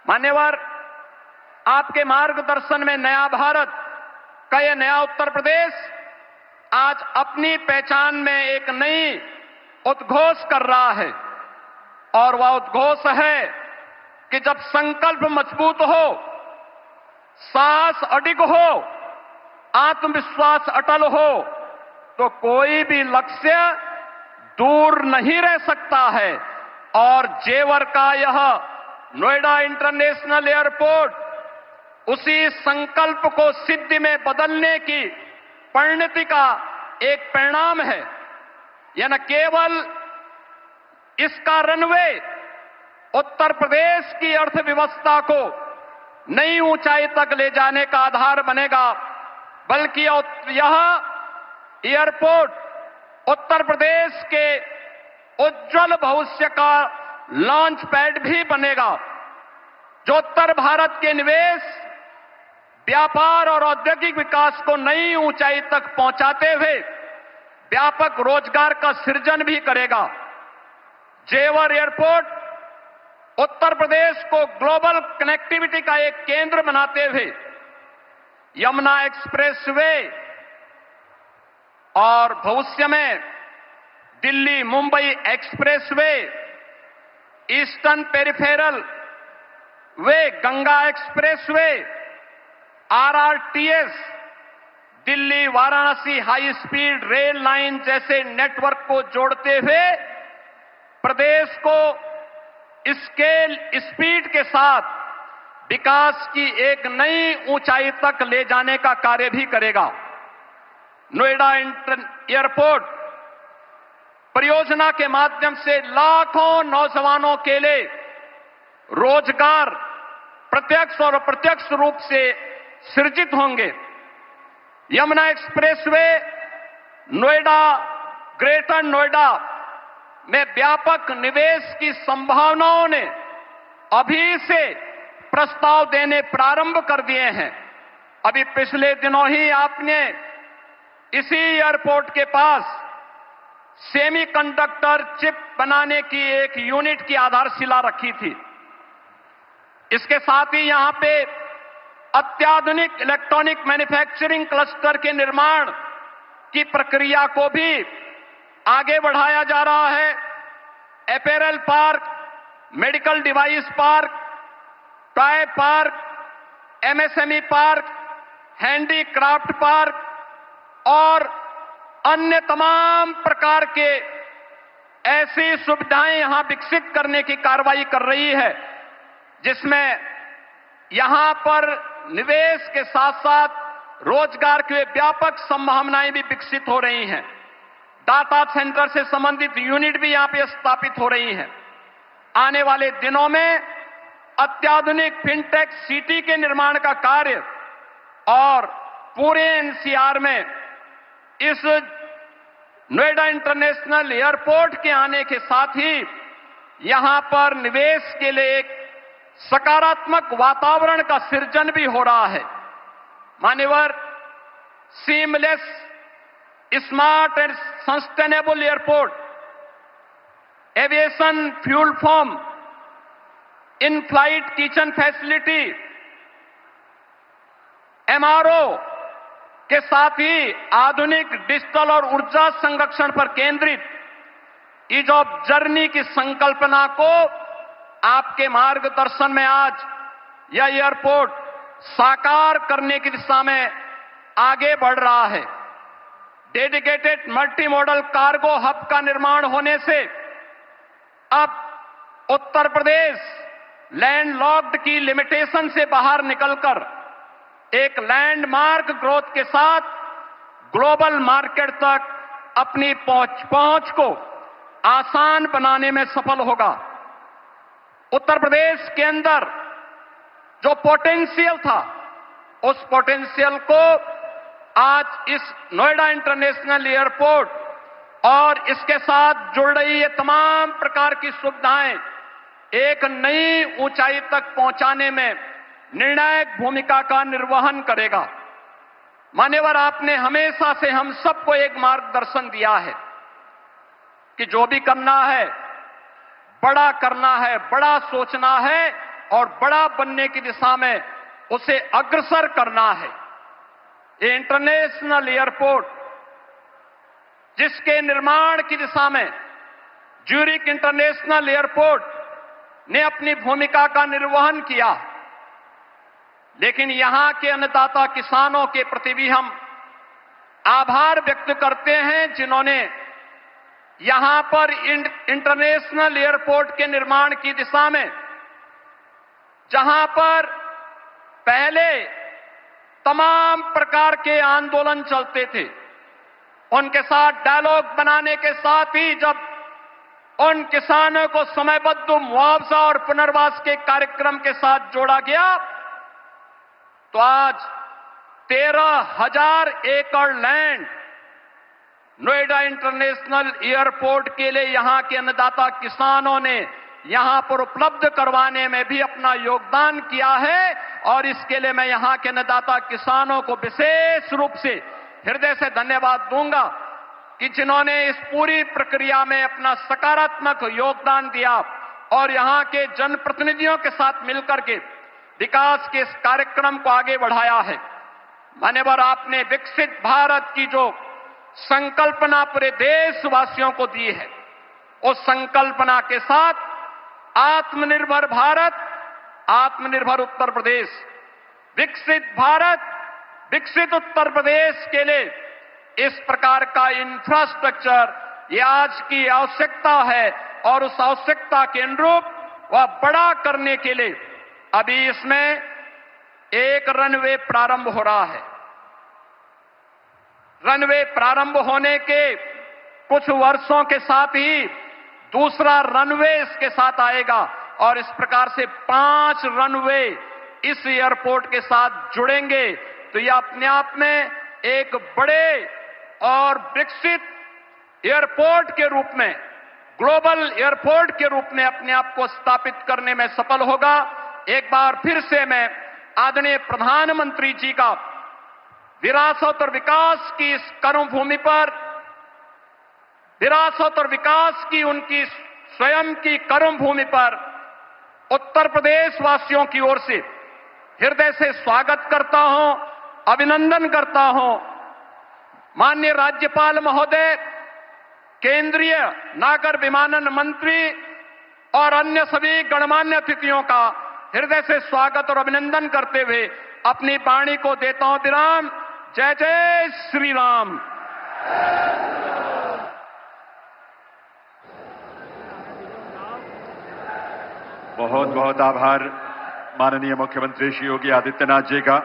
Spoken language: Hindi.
मान्यवर, आपके मार्गदर्शन में नया भारत का यह नया उत्तर प्रदेश आज अपनी पहचान में एक नई उद्घोष कर रहा है और वह उद्घोष है कि जब संकल्प मजबूत हो, साहस अडिग हो, आत्मविश्वास अटल हो, तो कोई भी लक्ष्य दूर नहीं रह सकता है। और जेवर का यह नोएडा इंटरनेशनल एयरपोर्ट उसी संकल्प को सिद्धि में बदलने की परिणति का एक परिणाम है। यह न केवल इसका रनवे उत्तर प्रदेश की अर्थव्यवस्था को नई ऊंचाई तक ले जाने का आधार बनेगा, बल्कि यह एयरपोर्ट उत्तर प्रदेश के उज्जवल भविष्य का लॉन्च पैड भी बनेगा, जो उत्तर भारत के निवेश, व्यापार और औद्योगिक विकास को नई ऊंचाई तक पहुंचाते हुए व्यापक रोजगार का सृजन भी करेगा। जेवर एयरपोर्ट उत्तर प्रदेश को ग्लोबल कनेक्टिविटी का एक केंद्र बनाते हुए यमुना एक्सप्रेसवे और भविष्य में Delhi Mumbai expressway, eastern peripheral way, Ganga expressway, RRTS, Delhi Varanasi high speed rail line जैसे नेटवर्क को जोड़ते हुए प्रदेश को स्केल स्पीड के साथ विकास की एक नई ऊंचाई तक ले जाने का कार्य भी करेगा। नोएडा एयरपोर्ट परियोजना के माध्यम से लाखों नौजवानों के लिए रोजगार प्रत्यक्ष और अप्रत्यक्ष रूप से सृजित होंगे। यमुना एक्सप्रेसवे नोएडा, ग्रेटर नोएडा में व्यापक निवेश की संभावनाओं ने अभी से प्रस्ताव देने प्रारंभ कर दिए हैं। अभी पिछले दिनों ही आपने इसी एयरपोर्ट के पास सेमीकंडक्टर चिप बनाने की एक यूनिट की आधारशिला रखी थी। इसके साथ ही यहां पे अत्याधुनिक इलेक्ट्रॉनिक मैन्युफैक्चरिंग क्लस्टर के निर्माण की प्रक्रिया को भी आगे बढ़ाया जा रहा है। Apparel park, medical device park, toy park, MSME park, handicraft park और अन्य तमाम प्रकार के ऐसी सुविधाएं यहां विकसित करने की कार्रवाई कर रही है, जिसमें यहां पर निवेश के साथ साथ रोजगार की व्यापक संभावनाएं भी विकसित हो रही हैं। डाटा सेंटर से संबंधित यूनिट भी यहां पे स्थापित हो रही हैं। आने वाले दिनों में अत्याधुनिक फिनटेक सिटी के निर्माण का कार्य और पूरे एनसीआर में इस नोएडा इंटरनेशनल एयरपोर्ट के आने के साथ ही यहां पर निवेश के लिए एक सकारात्मक वातावरण का सृजन भी हो रहा है। मान्यवर, seamless, smart and sustainable airport, aviation fuel form, in flight kitchen facility, MRO के साथ ही आधुनिक डिजिटल और ऊर्जा संरक्षण पर केंद्रित ईज ऑफ जर्नी की संकल्पना को आपके मार्गदर्शन में आज यह एयरपोर्ट साकार करने की दिशा में आगे बढ़ रहा है। Dedicated multi modal cargo hub का निर्माण होने से अब उत्तर प्रदेश लैंडलॉक्ड की लिमिटेशन से बाहर निकलकर एक लैंडमार्क ग्रोथ के साथ ग्लोबल मार्केट तक अपनी पहुंच को आसान बनाने में सफल होगा। उत्तर प्रदेश के अंदर जो पोटेंशियल था, उस पोटेंशियल को आज इस नोएडा इंटरनेशनल एयरपोर्ट और इसके साथ जुड़ रही ये तमाम प्रकार की सुविधाएं एक नई ऊंचाई तक पहुंचाने में निर्णायक भूमिका का निर्वहन करेगा। मान्यवर, आपने हमेशा से हम सबको एक मार्गदर्शन दिया है कि जो भी करना है, बड़ा करना है, बड़ा सोचना है और बड़ा बनने की दिशा में उसे अग्रसर करना है। ये इंटरनेशनल एयरपोर्ट जिसके निर्माण की दिशा में ज्यूरिक इंटरनेशनल एयरपोर्ट ने अपनी भूमिका का निर्वहन किया, लेकिन यहां के अन्नदाता किसानों के प्रति भी हम आभार व्यक्त करते हैं, जिन्होंने यहां पर इंटरनेशनल एयरपोर्ट के निर्माण की दिशा में, जहां पर पहले तमाम प्रकार के आंदोलन चलते थे, उनके साथ डायलॉग बनाने के साथ ही जब उन किसानों को समयबद्ध मुआवजा और पुनर्वास के कार्यक्रम के साथ जोड़ा गया, तो आज 13,000 एकड़ लैंड नोएडा इंटरनेशनल एयरपोर्ट के लिए यहां के अन्नदाता किसानों ने यहां पर उपलब्ध करवाने में भी अपना योगदान किया है। और इसके लिए मैं यहां के अन्नदाता किसानों को विशेष रूप से हृदय से धन्यवाद दूंगा कि जिन्होंने इस पूरी प्रक्रिया में अपना सकारात्मक योगदान दिया और यहां के जनप्रतिनिधियों के साथ मिलकर के विकास के इस कार्यक्रम को आगे बढ़ाया है। मान्यवर, आपने विकसित भारत की जो संकल्पना पूरे देशवासियों को दी है, उस संकल्पना के साथ आत्मनिर्भर भारत, आत्मनिर्भर उत्तर प्रदेश, विकसित भारत, विकसित उत्तर प्रदेश के लिए इस प्रकार का इंफ्रास्ट्रक्चर ये आज की आवश्यकता है और उस आवश्यकता के अनुरूप वह बड़ा करने के लिए अभी इसमें एक रनवे प्रारंभ हो रहा है। रनवे प्रारंभ होने के कुछ वर्षों के साथ ही दूसरा रनवे इसके साथ आएगा और इस प्रकार से 5 रनवे इस एयरपोर्ट के साथ जुड़ेंगे। तो यह अपने आप में एक बड़े और विकसित एयरपोर्ट के रूप में, ग्लोबल एयरपोर्ट के रूप में अपने आप को स्थापित करने में सफल होगा। एक बार फिर से मैं आदरणीय प्रधानमंत्री जी का विरासत और विकास की इस कर्मभूमि पर, विरासत और विकास की उनकी स्वयं की कर्मभूमि पर उत्तर प्रदेश वासियों की ओर से हृदय से स्वागत करता हूं, अभिनंदन करता हूं। माननीय राज्यपाल महोदय, केंद्रीय नागर विमानन मंत्री और अन्य सभी गणमान्य अतिथियों का हृदय से स्वागत और अभिनंदन करते हुए अपनी वाणी को देता हूं विराम। जय जय श्री राम। बहुत बहुत आभार माननीय मुख्यमंत्री श्री योगी आदित्यनाथ जी का।